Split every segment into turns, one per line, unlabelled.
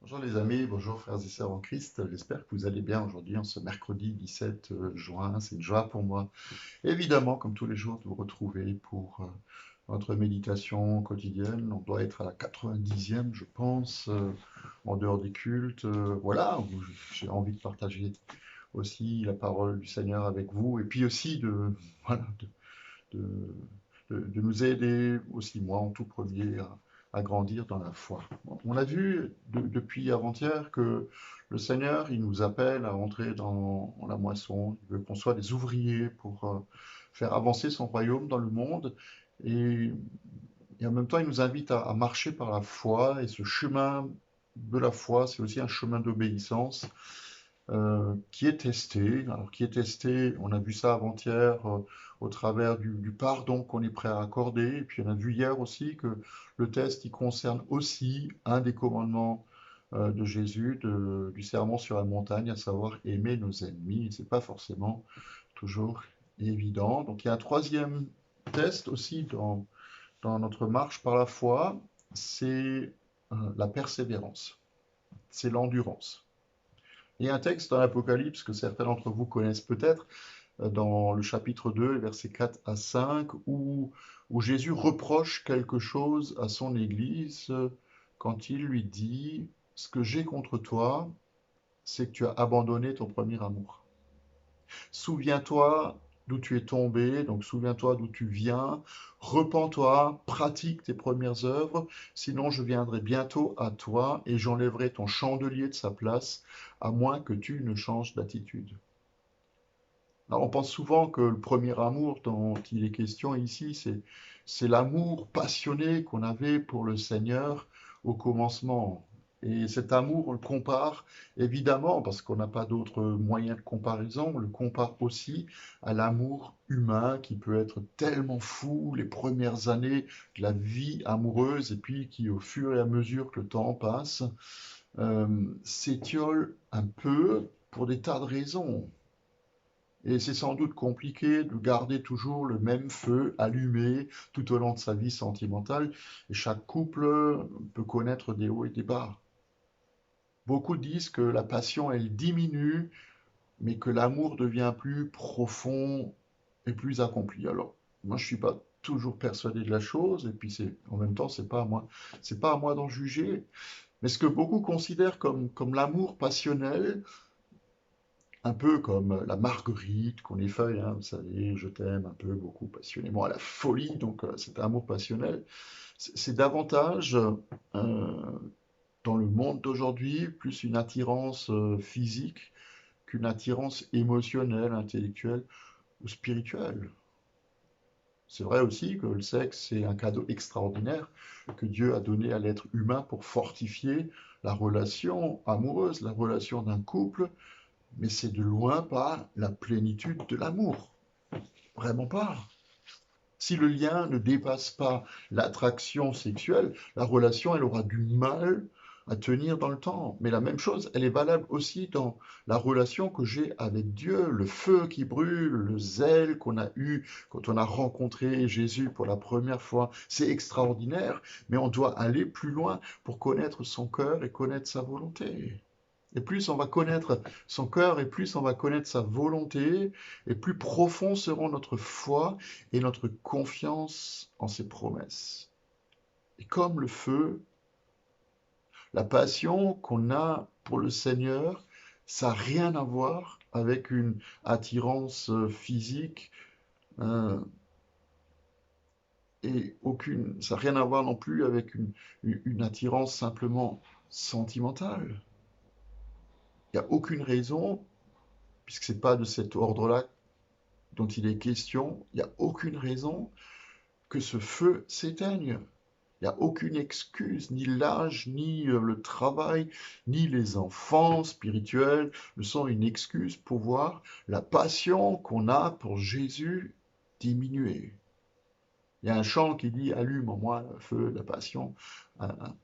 Bonjour les amis, bonjour frères et sœurs en Christ. J'espère que vous allez bien aujourd'hui en ce mercredi 17 juin. C'est une joie pour moi, évidemment, comme tous les jours, de vous retrouver pour notre méditation quotidienne. On doit être à la 90e, je pense, en dehors des cultes. Voilà, où j'ai envie de partager aussi la parole du Seigneur avec vous et puis aussi voilà, de, de nous aider aussi, moi en tout premier, à grandir dans la foi. On a vu depuis avant-hier que le Seigneur, il nous appelle à entrer dans la moisson. Il veut qu'on soit des ouvriers pour faire avancer son royaume dans le monde. Et, et en même temps, il nous invite à marcher par la foi. Et ce chemin de la foi, c'est aussi un chemin d'obéissance qui est testé. Alors, qui est testé, on a vu ça avant-hier au travers du pardon qu'on est prêt à accorder. Et puis, on a vu hier aussi que le test, il concerne aussi un des commandements de Jésus, du sermon sur la montagne, à savoir aimer nos ennemis. Et c'est pas forcément toujours évident. Donc, il y a un troisième test aussi dans notre marche par la foi, c'est la persévérance, c'est l'endurance. Il y a un texte dans l'Apocalypse que certains d'entre vous connaissent peut-être, dans le chapitre 2, versets 4 à 5, où Jésus reproche quelque chose à son Église quand il lui dit, ce que j'ai contre toi, c'est que tu as abandonné ton premier amour. Souviens-toi d'où tu es tombé, donc souviens-toi d'où tu viens, repens-toi, pratique tes premières œuvres, sinon je viendrai bientôt à toi et j'enlèverai ton chandelier de sa place, à moins que tu ne changes d'attitude. Alors, on pense souvent que le premier amour dont il est question ici, c'est l'amour passionné qu'on avait pour le Seigneur au commencement. Et cet amour, on le compare, évidemment, parce qu'on n'a pas d'autre moyen de comparaison, on le compare aussi à l'amour humain qui peut être tellement fou les premières années de la vie amoureuse et puis qui, au fur et à mesure que le temps passe, s'étiole un peu pour des tas de raisons. Et c'est sans doute compliqué de garder toujours le même feu allumé tout au long de sa vie sentimentale. Et chaque couple peut connaître des hauts et des bas. Beaucoup disent que la passion, elle diminue, mais que l'amour devient plus profond et plus accompli. Alors, moi, je suis pas toujours persuadé de la chose, et puis en même temps, c'est pas à moi d'en juger. Mais ce que beaucoup considèrent comme l'amour passionnel, un peu comme la marguerite qu'on effeuille, hein, vous savez, je t'aime un peu, beaucoup, passionnément, à la folie, donc c'est un amour passionnel. C'est davantage, dans le monde d'aujourd'hui, plus une attirance physique qu'une attirance émotionnelle, intellectuelle ou spirituelle. C'est vrai aussi que le sexe, c'est un cadeau extraordinaire que Dieu a donné à l'être humain pour fortifier la relation amoureuse, la relation d'un couple, mais c'est de loin pas la plénitude de l'amour. Vraiment pas. Si le lien ne dépasse pas l'attraction sexuelle, la relation, elle aura du mal à tenir dans le temps. Mais la même chose, elle est valable aussi dans la relation que j'ai avec Dieu, le feu qui brûle, le zèle qu'on a eu quand on a rencontré Jésus pour la première fois. C'est extraordinaire, mais on doit aller plus loin pour connaître son cœur et connaître sa volonté. Et plus on va connaître son cœur, et plus on va connaître sa volonté, et plus profond seront notre foi et notre confiance en ses promesses. Et comme le feu, la passion qu'on a pour le Seigneur, ça n'a rien à voir avec une attirance physique ça n'a rien à voir non plus avec une attirance simplement sentimentale. Il n'y a aucune raison, puisque ce n'est pas de cet ordre-là dont il est question, il n'y a aucune raison que ce feu s'éteigne. Il n'y a aucune excuse, ni l'âge, ni le travail, ni les enfants spirituels ne sont une excuse pour voir la passion qu'on a pour Jésus diminuer. Il y a un chant qui dit allume en moi le feu de la passion,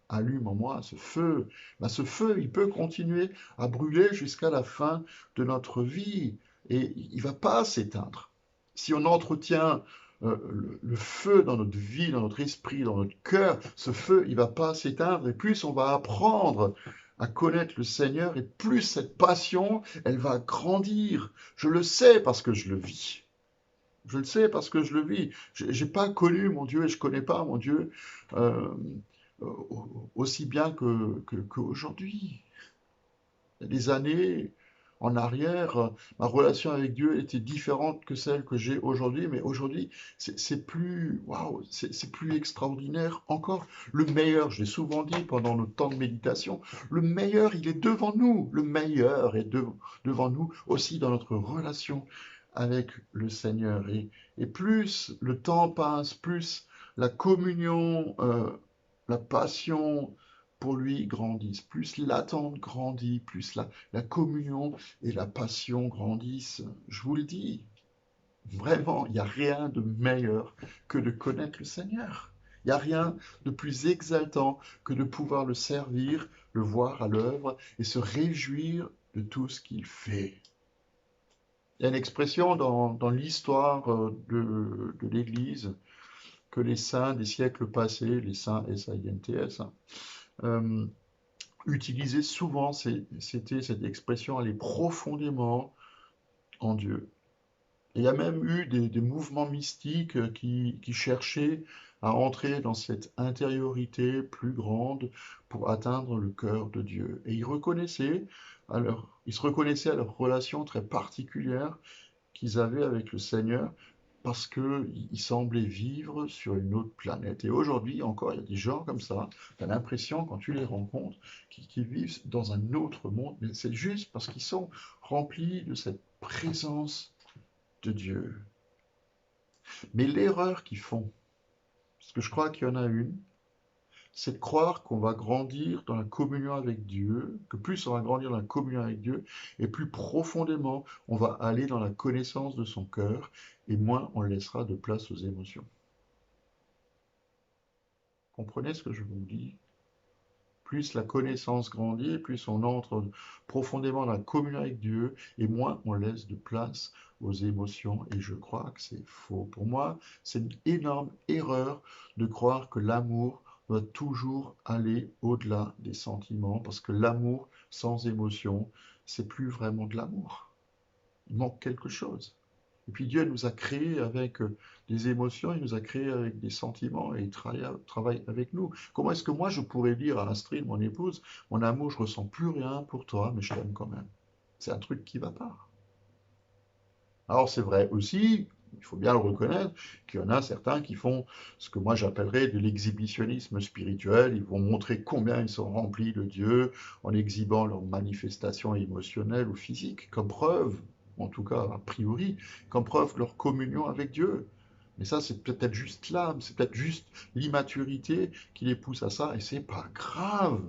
allume en moi ce feu. Ben, ce feu, il peut continuer à brûler jusqu'à la fin de notre vie et il ne va pas s'éteindre. Si on entretient le feu dans notre vie, dans notre esprit, dans notre cœur, ce feu, il ne va pas s'éteindre et plus on va apprendre à connaître le Seigneur, et plus cette passion, elle va grandir. Je le sais parce que je le vis. Je le sais parce que je le vis. J'ai pas connu mon Dieu et je connais pas mon Dieu euh, aussi bien qu'aujourd'hui. Il y a des années en arrière, ma relation avec Dieu était différente que celle que j'ai aujourd'hui, mais aujourd'hui, c'est plus, waouh, c'est plus extraordinaire encore. Le meilleur, je l'ai souvent dit pendant notre temps de méditation, le meilleur, il est devant nous. Le meilleur est devant nous aussi dans notre relation avec le Seigneur. Et plus le temps passe, plus la communion, la passion, pour lui grandissent. Plus l'attente grandit, plus la communion et la passion grandissent. Je vous le dis, vraiment, il n'y a rien de meilleur que de connaître le Seigneur. Il n'y a rien de plus exaltant que de pouvoir le servir, le voir à l'œuvre et se réjouir de tout ce qu'il fait. Il y a une expression dans l'histoire de l'Église que les saints des siècles passés, les saints S-A-I-N-T-S, utilisait souvent, c'était cette expression, aller profondément en Dieu. Et il y a même eu des mouvements mystiques qui cherchaient à entrer dans cette intériorité plus grande pour atteindre le cœur de Dieu. Et ils se reconnaissaient à leur relation très particulière qu'ils avaient avec le Seigneur parce qu'ils semblaient vivre sur une autre planète. Et aujourd'hui encore, il y a des gens comme ça, tu as l'impression, quand tu les rencontres, qu'ils vivent dans un autre monde, mais c'est juste parce qu'ils sont remplis de cette présence de Dieu. Mais l'erreur qu'ils font, parce que je crois qu'il y en a une, c'est de croire qu'on va grandir dans la communion avec Dieu, que plus on va grandir dans la communion avec Dieu, et plus profondément on va aller dans la connaissance de son cœur, et moins on laissera de place aux émotions. Comprenez ce que je vous dis? Plus la connaissance grandit, plus on entre profondément dans la communion avec Dieu, et moins on laisse de place aux émotions. Et je crois que c'est faux. Pour moi, c'est une énorme erreur de croire que l'amour doit toujours aller au-delà des sentiments, parce que l'amour sans émotion, c'est plus vraiment de l'amour. Il manque quelque chose. Et puis Dieu nous a créés avec des émotions, il nous a créés avec des sentiments et il travaille avec nous. Comment est-ce que moi je pourrais dire à Astrid, mon épouse, mon amour, je ressens plus rien pour toi, mais je t'aime quand même. C'est un truc qui va pas. Alors c'est vrai aussi, il faut bien le reconnaître, qu'il y en a certains qui font ce que moi j'appellerais de l'exhibitionnisme spirituel. Ils vont montrer combien ils sont remplis de Dieu en exhibant leurs manifestations émotionnelles ou physiques, comme preuve, en tout cas a priori, comme preuve de leur communion avec Dieu. Mais ça, c'est peut-être juste l'âme, c'est peut-être juste l'immaturité qui les pousse à ça, et c'est pas grave.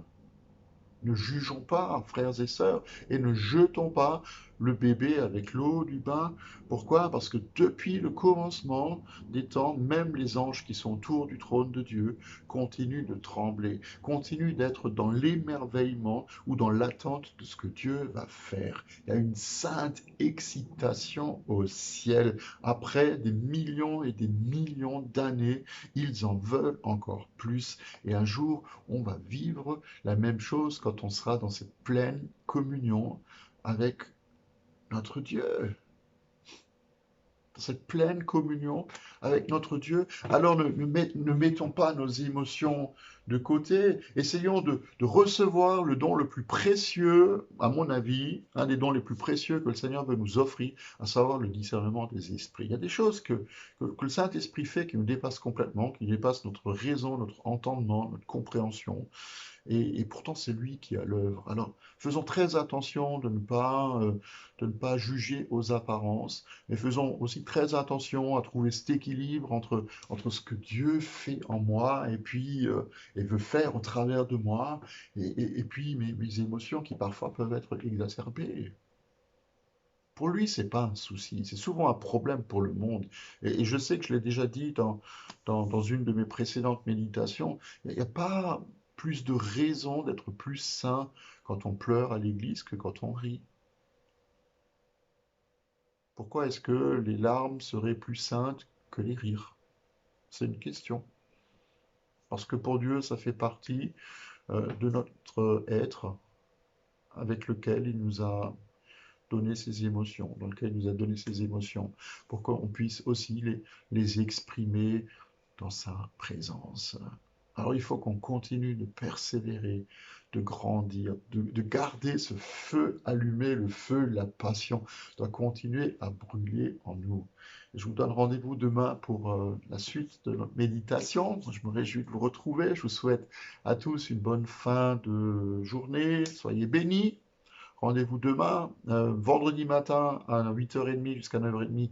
Ne jugeons pas, frères et sœurs, et ne jetons pas le bébé avec l'eau du bain. Pourquoi? Parce que depuis le commencement des temps, même les anges qui sont autour du trône de Dieu continuent de trembler, continuent d'être dans l'émerveillement ou dans l'attente de ce que Dieu va faire. Il y a une sainte excitation au ciel. Après des millions et des millions d'années, ils en veulent encore plus. Et un jour, on va vivre la même chose quand on sera dans cette pleine communion avec notre Dieu, dans cette pleine communion avec notre Dieu. Alors ne mettons pas nos émotions de côté, essayons de recevoir le don le plus précieux, à mon avis, un des dons les plus précieux que le Seigneur veut nous offrir, à savoir le discernement des esprits. Il y a des choses que le Saint-Esprit fait qui nous dépassent complètement, qui dépassent notre raison, notre entendement, notre compréhension. Et pourtant, c'est lui qui a l'œuvre. Alors, faisons très attention de ne pas juger aux apparences, mais faisons aussi très attention à trouver cet équilibre entre ce que Dieu fait en moi et veut faire au travers de moi, et puis mes émotions qui parfois peuvent être exacerbées. Pour lui, c'est pas un souci, c'est souvent un problème pour le monde. Et je sais que je l'ai déjà dit dans une de mes précédentes méditations, il n'y a pas plus de raison d'être plus saint quand on pleure à l'église que quand on rit. Pourquoi est-ce que les larmes seraient plus saintes que les rires? C'est une question. Parce que pour Dieu, ça fait partie de notre être. avec lequel il nous a donné ses émotions, dans lequel il nous a donné ses émotions, pour qu'on puisse aussi les exprimer dans sa présence. Alors il faut qu'on continue de persévérer, de grandir, de garder ce feu allumé, le feu, la passion doit continuer à brûler en nous. Je vous donne rendez-vous demain pour la suite de notre méditation. Je me réjouis de vous retrouver. Je vous souhaite à tous une bonne fin de journée. Soyez bénis. Rendez-vous demain, vendredi matin à 8h30 jusqu'à 9h30.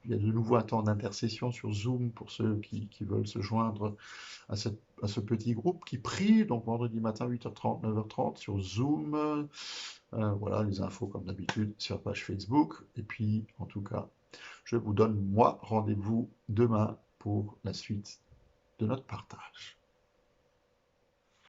Il y a de nouveau un temps d'intercession sur Zoom pour ceux qui veulent se joindre à ce petit groupe qui prie. Donc vendredi matin 8h30, 9h30 sur Zoom. Voilà les infos comme d'habitude sur la page Facebook. Et puis en tout cas, je vous donne moi rendez-vous demain pour la suite de notre partage.